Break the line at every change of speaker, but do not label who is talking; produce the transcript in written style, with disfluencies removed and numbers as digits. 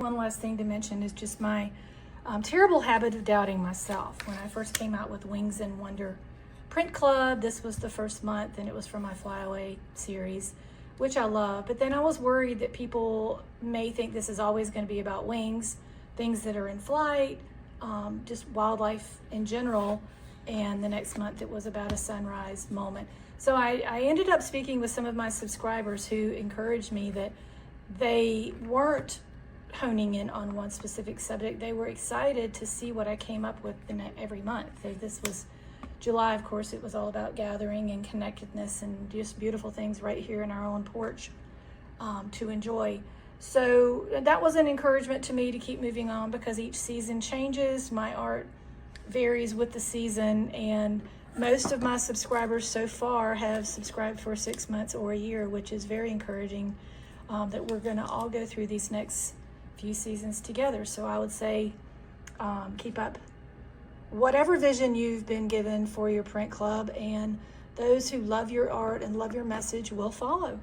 One last thing to mention is just my terrible habit of doubting myself. When I first came out with Wings and Wonder Print Club, this was the first month, and it was for my Flyaway series, which I love. But then I was worried that people may think this is always going to be about wings, things that are in flight, just wildlife in general. And the next month it was about a sunrise moment. So I ended up speaking with some of my subscribers who encouraged me that they weren't honing in on one specific subject. They were excited to see what I came up with every month. This was July, of course. It was all about gathering and connectedness and just beautiful things right here in our own porch to enjoy. So that was an encouragement to me to keep moving on, because each season changes. My art varies with the season, and most of my subscribers so far have subscribed for 6 months or a year, which is very encouraging, that we're going to all go through these next few seasons together. So I would say keep up whatever vision you've been given for your print club, and those who love your art and love your message will follow.